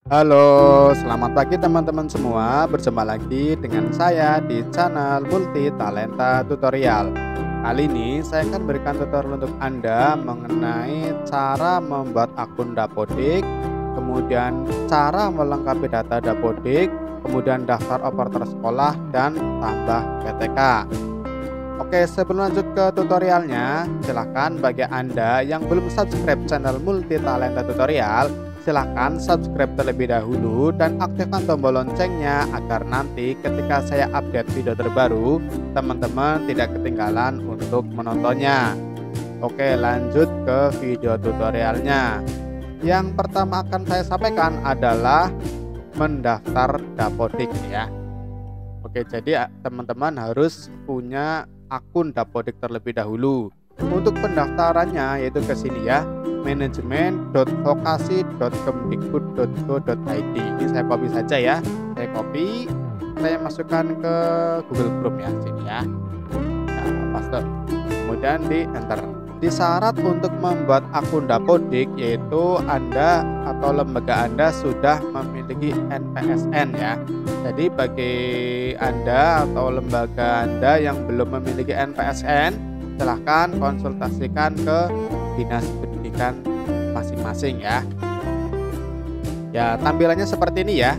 Halo, selamat pagi teman-teman semua. Berjumpa lagi dengan saya di channel Multi Talenta Tutorial. Kali ini saya akan berikan tutorial untuk Anda mengenai cara membuat akun Dapodik, kemudian cara melengkapi data Dapodik, kemudian daftar operator sekolah dan tambah PTK. Oke, sebelum lanjut ke tutorialnya, silahkan bagi Anda yang belum subscribe channel Multi Talenta Tutorial, silahkan subscribe terlebih dahulu dan aktifkan tombol loncengnya agar nanti ketika saya update video terbaru, teman-teman tidak ketinggalan untuk menontonnya. Oke, lanjut ke video tutorialnya. Yang pertama akan saya sampaikan adalah mendaftar Dapodik ya. Oke, jadi teman-teman harus punya akun Dapodik terlebih dahulu. Untuk pendaftarannya yaitu ke sini ya, manajemen.vokasi.kemdikbud.go.id. Ini saya copy saja ya. Saya copy, saya masukkan ke Google Chrome ya sini ya. Nah, paste. Kemudian di enter. Di syarat untuk membuat akun Dapodik yaitu Anda atau lembaga Anda sudah memiliki NPSN ya. Jadi bagi Anda atau lembaga Anda yang belum memiliki NPSN, silahkan konsultasikan ke dinas pendidikan masing-masing ya. Ya, tampilannya seperti ini ya.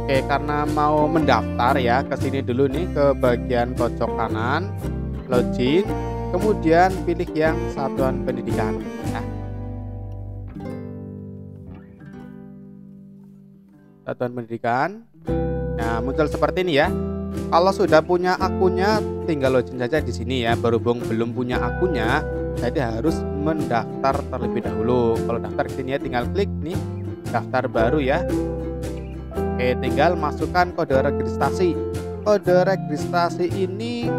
Oke, karena mau mendaftar ya, ke sini dulu nih ke bagian pojok kanan, login, kemudian pilih yang satuan pendidikan ya. Satuan pendidikan. Nah, muncul seperti ini ya. Kalau sudah punya akunnya, tinggal login saja di sini ya. Berhubung belum punya akunnya, jadi harus mendaftar terlebih dahulu. Kalau daftar ke sini ya, tinggal klik nih daftar baru ya. Oke, tinggal masukkan kode registrasi. Kode registrasi ini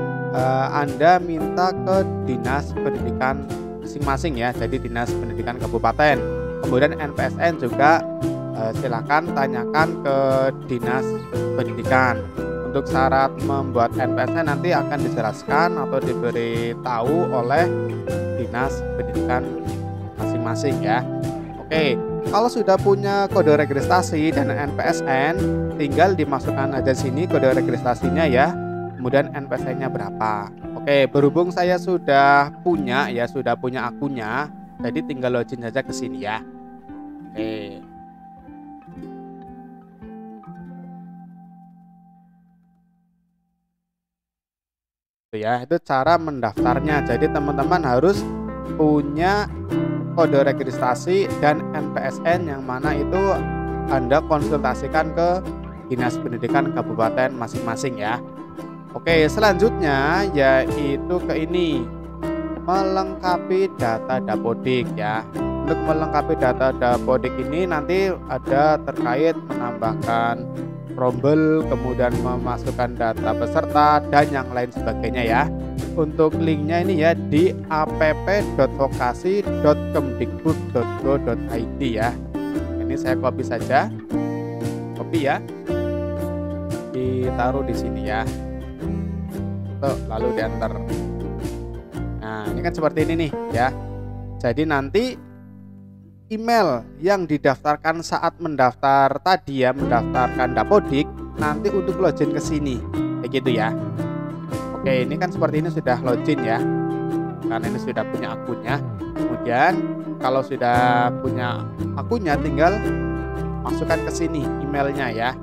Anda minta ke dinas pendidikan masing-masing ya. Jadi dinas pendidikan kabupaten. Kemudian NPSN juga silakan tanyakan ke dinas pendidikan. Untuk syarat membuat NPSN nanti akan dijelaskan atau diberitahu oleh dinas pendidikan masing-masing ya. Oke, kalau sudah punya kode registrasi dan NPSN, tinggal dimasukkan aja sini kode registrasinya ya. Kemudian NPSN-nya berapa. Oke, berhubung saya sudah punya ya, sudah punya akunnya, jadi tinggal login saja ke sini ya. Oke. Ya, itu cara mendaftarnya. Jadi teman-teman harus punya kode registrasi dan NPSN yang mana itu Anda konsultasikan ke dinas pendidikan kabupaten masing-masing ya. Oke, selanjutnya yaitu ke ini, melengkapi data Dapodik ya. Untuk melengkapi data Dapodik ini nanti ada terkait menambahkan rombel, kemudian memasukkan data peserta dan yang lain sebagainya ya. Untuk linknya ini ya di app.vokasi.kemdikbud.go.id ya. Ini saya copy saja, copy ya, ditaruh di sini ya. Tuh, lalu di enter. Nah, ini kan seperti ini nih ya. Jadi nanti email yang didaftarkan saat mendaftar tadi ya, mendaftarkan Dapodik, nanti untuk login ke sini kayak gitu ya. Oke, ini kan seperti ini sudah login ya, karena ini sudah punya akunnya. Kemudian kalau sudah punya akunnya, tinggal masukkan ke sini emailnya ya,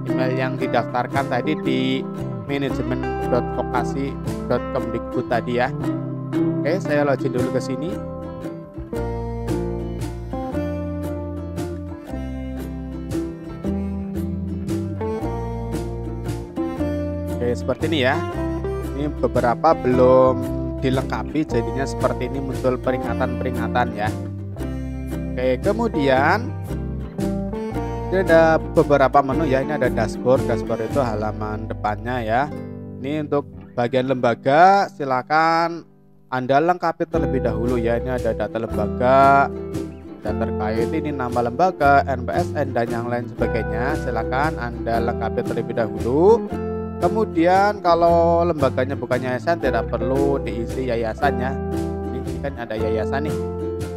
email yang didaftarkan tadi di manajemen.vokasi.kemdikbud tadi ya. Oke, saya login dulu ke sini. Oke, seperti ini ya. Ini beberapa belum dilengkapi, jadinya seperti ini muncul peringatan-peringatan ya. Oke, kemudian ini ada beberapa menu ya. Ini ada dashboard. Dashboard itu halaman depannya ya. Ini untuk bagian lembaga, silakan Anda lengkapi terlebih dahulu ya. Ini ada data lembaga dan terkait ini nama lembaga, NPSN dan yang lain sebagainya. Silakan Anda lengkapi terlebih dahulu. Kemudian kalau lembaganya bukan yayasan, tidak perlu diisi yayasannya. Ini kan ada yayasan nih.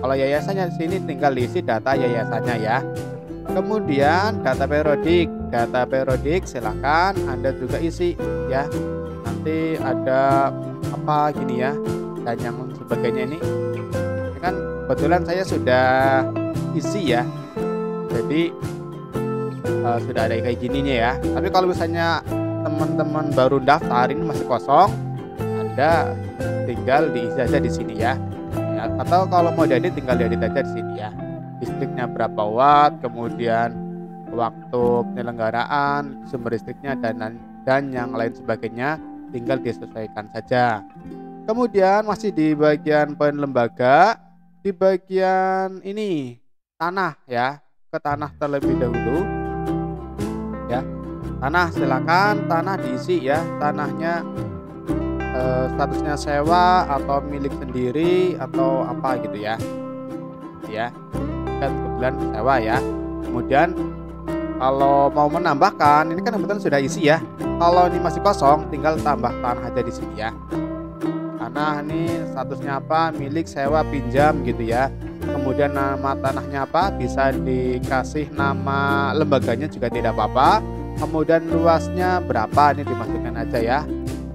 Kalau yayasannya di sini tinggal diisi data yayasannya ya. Kemudian data periodik silahkan Anda juga isi ya. Nanti ada apa gini ya, dan yang sebagainya ini kan kebetulan saya sudah isi ya. Jadi sudah ada kayak gininya ya. Tapi kalau misalnya teman-teman baru daftar ini masih kosong, Anda tinggal diisi aja di sini ya. Atau kalau mau diedit tinggal diedit aja di sini ya. Listriknya berapa watt, kemudian waktu penyelenggaraan, sumber listriknya dan yang lain sebagainya tinggal disesuaikan saja. Kemudian masih di bagian poin lembaga, di bagian ini tanah ya, ke tanah terlebih dahulu ya. Tanah silakan tanah diisi ya, tanahnya statusnya sewa atau milik sendiri atau apa gitu ya. Ya, kan kebetulan sewa ya. Kemudian kalau mau menambahkan, ini kan kebetulan sudah isi ya. Kalau ini masih kosong, tinggal tambah tanah aja di sini ya. Tanah ini statusnya apa? Milik, sewa, pinjam gitu ya. Kemudian nama tanahnya apa? Bisa dikasih nama lembaganya juga tidak apa-apa. Kemudian luasnya berapa? Ini dimasukkan aja ya.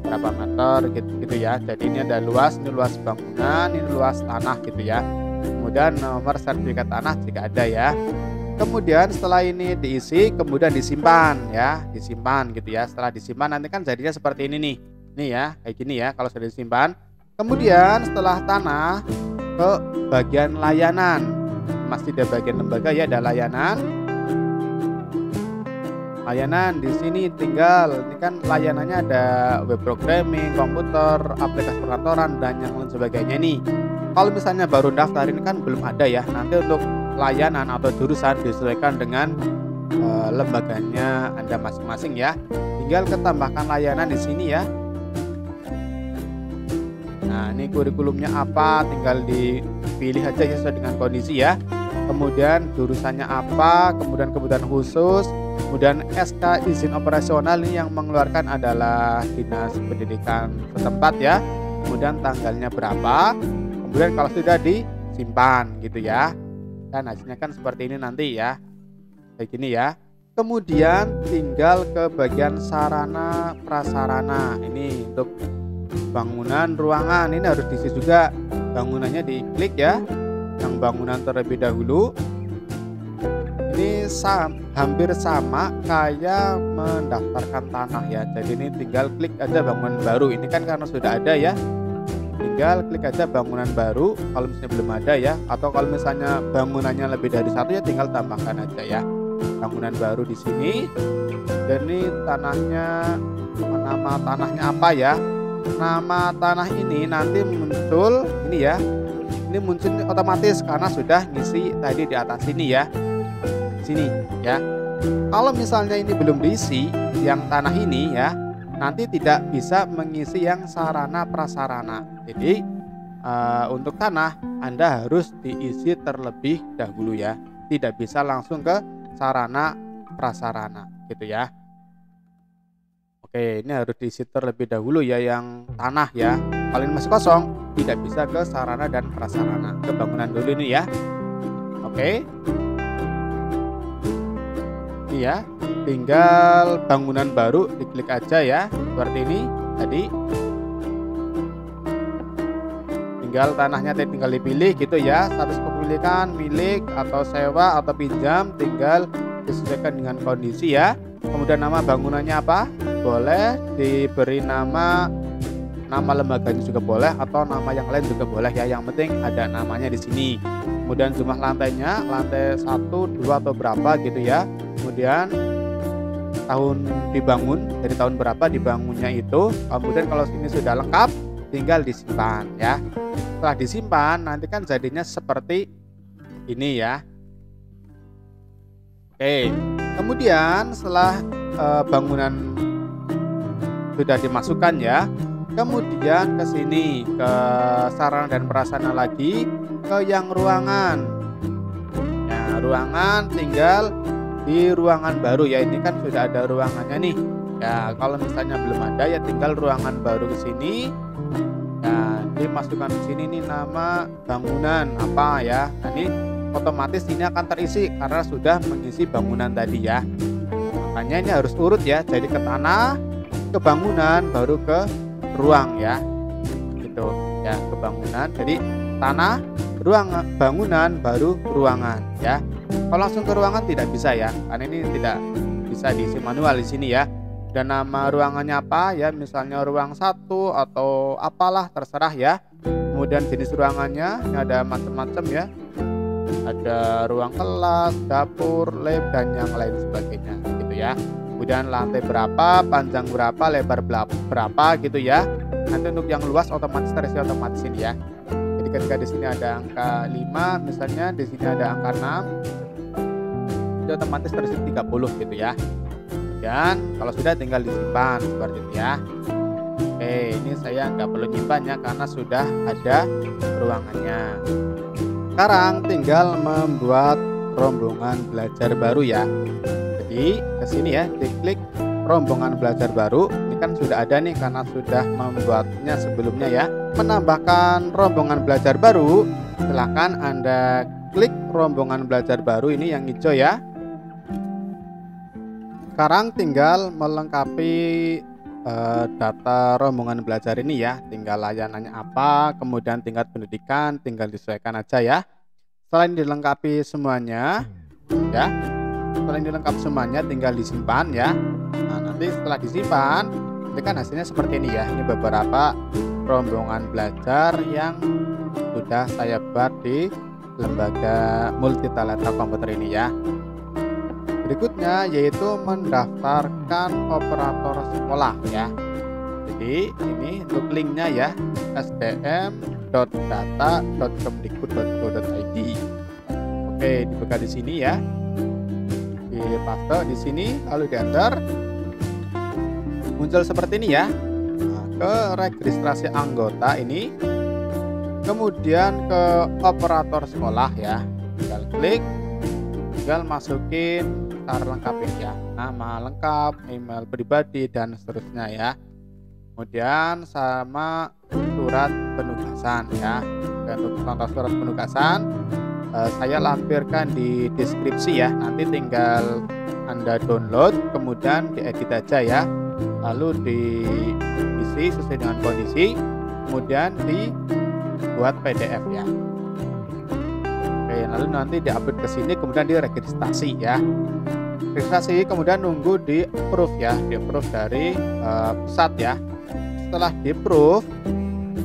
Berapa meter gitu ya. Jadi ini ada luas, ini luas bangunan, ini luas tanah gitu ya. Kemudian nomor sertifikat tanah jika ada ya. Kemudian setelah ini diisi, kemudian disimpan ya, disimpan gitu ya. Setelah disimpan nanti kan jadinya seperti ini nih. Nih ya, kayak gini ya kalau sudah disimpan. Kemudian setelah tanah ke bagian layanan. Masih di bagian lembaga ya, ada layanan. Layanan di sini tinggal ini kan layanannya ada web programming, komputer, aplikasi perkantoran dan yang lain sebagainya nih. Kalau misalnya baru daftar ini kan belum ada ya. Nanti untuk layanan atau jurusan disesuaikan dengan lembaganya Anda masing-masing ya. Tinggal ketambahkan layanan di sini ya. Nah, ini kurikulumnya apa, tinggal dipilih aja sesuai dengan kondisi ya. Kemudian jurusannya apa, kemudian kebutuhan khusus, kemudian SK izin operasional ini yang mengeluarkan adalah Dinas Pendidikan setempat ya. Kemudian tanggalnya berapa, kemudian kalau sudah disimpan gitu ya. Dan hasilnya kan seperti ini nanti ya, kayak gini ya. Kemudian tinggal ke bagian sarana prasarana. Ini untuk bangunan, ruangan, ini harus diisi juga. Bangunannya diklik ya, yang bangunan terlebih dahulu. Ini hampir sama kayak mendaftarkan tanah ya. Jadi ini tinggal klik aja bangunan baru. Ini kan karena sudah ada ya, tinggal klik aja bangunan baru kalau misalnya belum ada ya. Atau kalau misalnya bangunannya lebih dari satu ya tinggal tambahkan aja ya bangunan baru di sini. Dan ini tanahnya, nama tanahnya apa ya? Nama tanah ini nanti muncul ini ya. Ini muncul otomatis karena sudah ngisi tadi di atas sini ya. Sini ya. Kalau misalnya ini belum diisi yang tanah ini ya, nanti tidak bisa mengisi yang sarana prasarana. Jadi untuk tanah Anda harus diisi terlebih dahulu ya. Tidak bisa langsung ke sarana prasarana gitu ya. Oke, ini harus diisi terlebih dahulu ya yang tanah ya. Kalau ini masih kosong, tidak bisa ke sarana dan prasarana. Ke bangunan dulu ini ya. Oke. Ini ya, tinggal bangunan baru diklik aja ya. Seperti ini tadi. Tinggal tanahnya tinggal dipilih gitu ya. Status kepemilikan, milik atau sewa atau pinjam tinggal disesuaikan dengan kondisi ya. Kemudian nama bangunannya apa? Boleh diberi nama lembaganya juga boleh atau nama yang lain juga boleh ya. Yang penting ada namanya di sini. Kemudian jumlah lantainya, lantai 1, 2 atau berapa gitu ya. Kemudian tahun dibangun, dari tahun berapa dibangunnya itu. Kemudian kalau ini sudah lengkap, tinggal disimpan ya. Setelah disimpan nanti kan jadinya seperti ini ya. Oke, kemudian setelah bangunan sudah dimasukkan ya, kemudian ke sini ke sarana dan prasarana lagi, ke yang ruangan. Nah, ruangan tinggal di ruangan baru ya. Ini kan sudah ada ruangannya nih. Ya, kalau misalnya belum ada ya tinggal ruangan baru ke sini. Nah, dimasukkan di sini nih nama bangunan apa ya. Nah, ini otomatis ini akan terisi karena sudah mengisi bangunan tadi ya. Makanya ini harus urut ya, jadi ke tanah, ke bangunan, baru ke ruang ya, gitu ya, ke bangunan. Jadi tanah, ruangan, bangunan, baru ruangan ya. Kalau langsung ke ruangan tidak bisa ya, karena ini tidak bisa diisi manual di sini ya. Dan nama ruangannya apa ya, misalnya ruang 1 atau apalah terserah ya. Kemudian jenis ruangannya ini ada macam-macam ya, ada ruang kelas, dapur, lab, dan yang lain sebagainya gitu ya. Kemudian lantai berapa, panjang berapa, lebar berapa gitu ya. Nanti untuk yang luas otomatis terisi otomatis ini ya. Jadi ketika di sini ada angka 5 misalnya, di sini ada angka 6, itu otomatis terisi 30 gitu ya. Dan kalau sudah tinggal disimpan seperti itu ya. Oke, ini saya nggak perlu nyimpan ya karena sudah ada ruangannya. Sekarang tinggal membuat rombongan belajar baru ya. Jadi ke sini ya, diklik rombongan belajar baru. Ini kan sudah ada nih karena sudah membuatnya sebelumnya ya. Menambahkan rombongan belajar baru, silahkan Anda klik rombongan belajar baru ini yang hijau ya. Sekarang tinggal melengkapi data rombongan belajar ini ya, tinggal layanannya apa, kemudian tingkat pendidikan, tinggal disesuaikan aja ya. Setelah ini dilengkapi semuanya ya, setelah ini dilengkapi semuanya tinggal disimpan ya. Nah, nanti setelah disimpan ini kan hasilnya seperti ini ya. Ini beberapa rombongan belajar yang sudah saya buat di lembaga multitalenta komputer ini ya. Berikutnya yaitu mendaftarkan operator sekolah ya. Jadi ini untuk linknya ya, sdm.data.kemdikbud.go.id. Oke, dibuka di sini ya, di paste di sini, lalu di enter, muncul seperti ini ya. Nah, ke registrasi anggota ini, kemudian ke operator sekolah ya, tinggal klik, tinggal masukin cara lengkap ya, nama lengkap, email pribadi, dan seterusnya ya. Kemudian sama surat penugasan ya. Dan untuk contoh surat penugasan saya lampirkan di deskripsi ya. Nanti tinggal Anda download, kemudian diedit aja ya, lalu diisi sesuai dengan kondisi, kemudian dibuat PDF ya. Oke, lalu nanti diupload ke sini, kemudian diregistrasi ya. Registrasi kemudian nunggu di approve ya, di approve dari pusat ya. Setelah di approve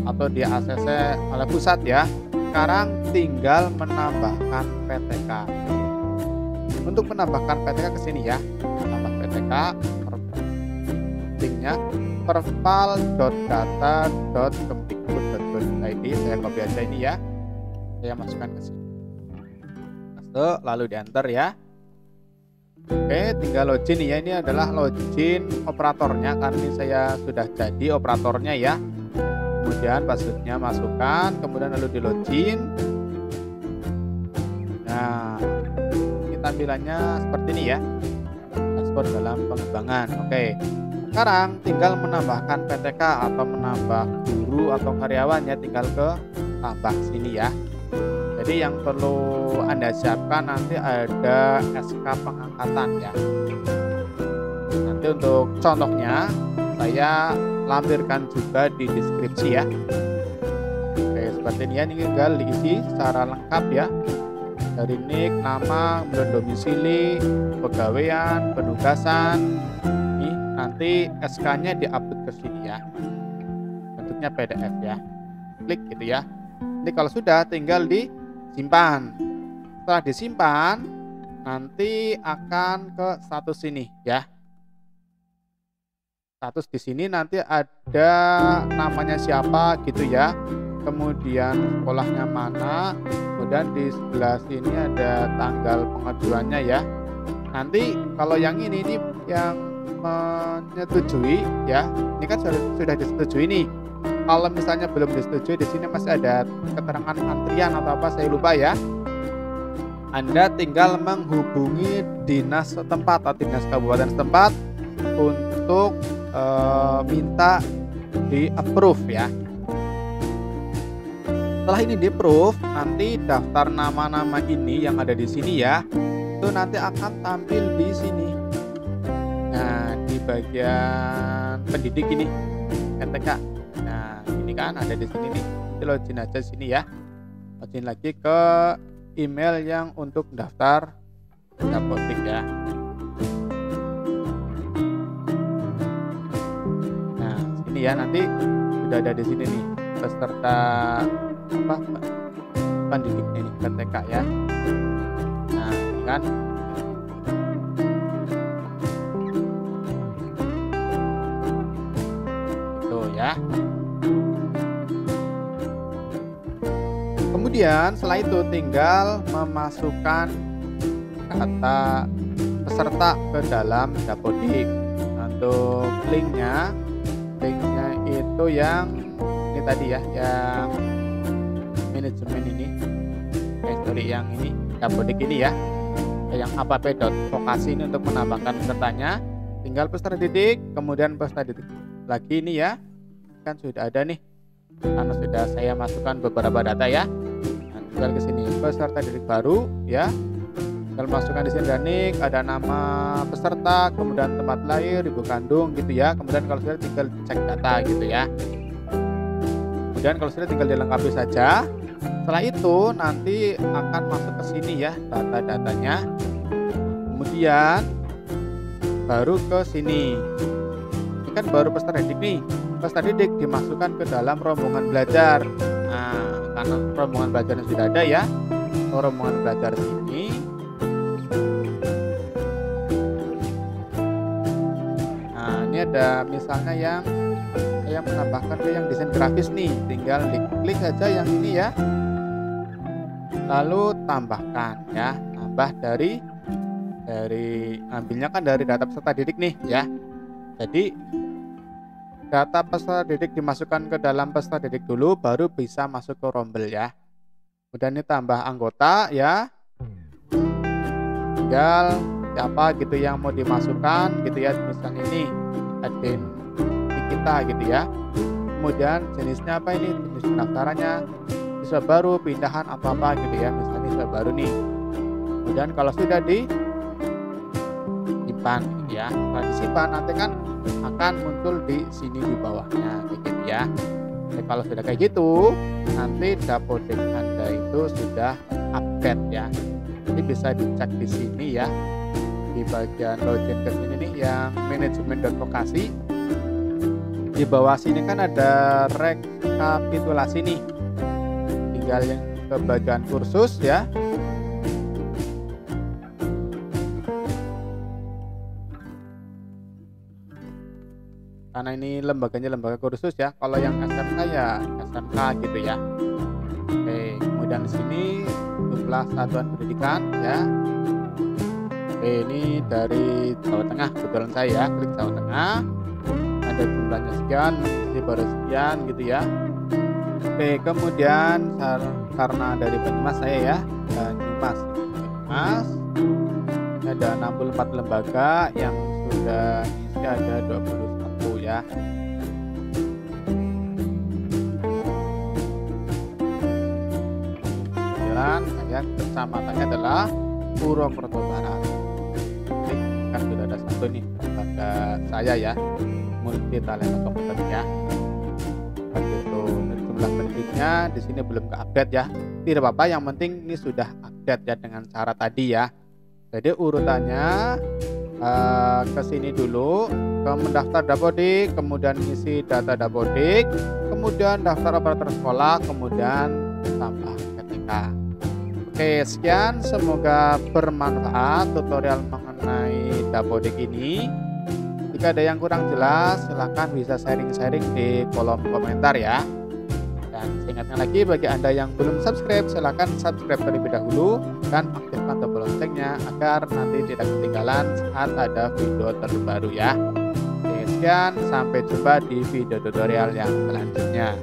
atau di ACC oleh pusat ya, sekarang tinggal menambahkan PTK. Untuk menambahkan PTK ke sini ya, tambah PTK, linknya perpal.data.kemdikbud.go.id. Saya copy aja ini ya, saya masukkan ke sini. Masuk, lalu di enter ya. Oke, tinggal login ya. Ini adalah login operatornya karena ini saya sudah jadi operatornya ya. Kemudian passwordnya masukkan, kemudian lalu di login. Nah, ini tampilannya seperti ini ya, dashboard dalam pengembangan. Oke, sekarang tinggal menambahkan PTK atau menambah guru atau karyawan ya, tinggal ke tambah sini ya. Jadi yang perlu Anda siapkan nanti ada SK pengangkatan ya. Nanti untuk contohnya saya lampirkan juga di deskripsi ya. Oke, seperti ini ya, ini tinggal diisi secara lengkap ya. Dari nick, nama, kemudian domisili, pegawaian, penugasan. Ini nanti SK-nya diupload ke sini ya. Bentuknya PDF ya. Klik gitu ya. Ini kalau sudah tinggal disimpan. Setelah disimpan nanti akan ke status ini ya. Status di sini nanti ada namanya siapa gitu ya. Kemudian sekolahnya mana. Kemudian di sebelah sini ada tanggal pengajuannya ya. Nanti kalau yang ini yang menyetujui ya. Ini kan sudah disetujui nih. Kalau misalnya belum disetujui, di sini masih ada keterangan antrian atau apa saya lupa ya. Anda tinggal menghubungi dinas setempat atau dinas kabupaten setempat untuk minta di approve ya. Setelah ini di approve, nanti daftar nama-nama ini yang ada di sini ya, itu nanti akan tampil di sini. Nah, di bagian pendidik ini, NTK. Nah, ini kan ada di sini nih. Nanti login aja sini ya. Login lagi ke email yang untuk daftar Dapodik ya. Nah, sini ya, nanti sudah ada di sini nih peserta apa pendidiknya ini PTK ya. Nah, ini kan itu ya. Kemudian setelah itu tinggal memasukkan kata peserta ke dalam Dapodik. Untuk linknya itu yang ini tadi ya, yang manajemen ini, history yang ini Dapodik ini ya, yang app.vokasi ini untuk menambahkan pesertanya. Tinggal peserta didik, kemudian peserta didik lagi ini ya, kan sudah ada nih karena sudah saya masukkan beberapa data ya. Nah, tinggal ke sini peserta didik baru ya, tinggal masukkan di sini Danik, ada nama peserta, kemudian tempat lahir, ibu kandung gitu ya. Kemudian kalau sudah tinggal cek data gitu ya. Kemudian kalau sudah tinggal dilengkapi saja. Setelah itu nanti akan masuk ke sini ya data-datanya. Kemudian baru ke sini. Ini kan baru peserta didik nih. Peserta didik dimasukkan ke dalam rombongan belajar. Nah, karena rombongan belajarnya sudah ada ya. Rombongan belajar sini. Nah, ini ada misalnya yang saya menambahkan ke yang desain grafis nih, tinggal klik saja yang ini ya, lalu tambahkan ya, tambah dari ambilnya kan dari data peserta didik nih ya. Jadi data peserta didik dimasukkan ke dalam peserta didik dulu, baru bisa masuk ke rombel ya. Kemudian ini tambah anggota ya, tinggal siapa gitu yang mau dimasukkan gitu ya, misalnya ini admin kita gitu ya. Kemudian jenisnya apa ini, jenis pendaftarannya siswa baru, pindahan apa gitu ya, misalnya siswa baru nih. Kemudian kalau sudah disimpan gitu ya, setelah disimpan nanti kan akan muncul di sini di bawahnya kayak gitu ya. Jadi kalau sudah kayak gitu nanti Dapodik Anda itu sudah update ya. Jadi bisa dicek di sini ya, di bagian login ke sini nih yang manajemen.vokasi. Di bawah sini kan ada rekapitulasi nih, tinggal yang ke bagian kursus ya. Karena ini lembaganya lembaga kursus ya, kalau yang SMK ya SMK gitu ya. Oke, kemudian di sini jumlah satuan pendidikan ya. Oke, ini dari Jawa Tengah, kebetulan saya ya, klik Jawa Tengah. Ada jumlahnya sekian, mengisi baru sekian gitu ya. Oke, kemudian karena dari Banyumas saya ya, Banyumas ada 64 lembaga, yang sudah ngisi ada 21 ya. Kemudian saya kecamatannya adalah Purwokerto Barat. Jadi kan sudah ada satu nih lembaga saya ya, multi talenta komputer ya. Begitu. Dari jumlah pendidiknya di sini belum ke-update ya. Tidak apa-apa, yang penting ini sudah update ya dengan cara tadi ya. Jadi urutannya ke sini dulu, ke mendaftar Dapodik, kemudian isi data Dapodik, kemudian daftar operator sekolah, kemudian tambah PTK. Oke, sekian, semoga bermanfaat tutorial mengenai Dapodik ini. Jika ada yang kurang jelas, silahkan bisa sharing-sharing di kolom komentar ya. Dan seingatnya lagi, bagi Anda yang belum subscribe, silahkan subscribe terlebih dahulu dan aktifkan tombol loncengnya agar nanti tidak ketinggalan saat ada video terbaru ya. Oke, sekian, sampai jumpa di video tutorial yang selanjutnya.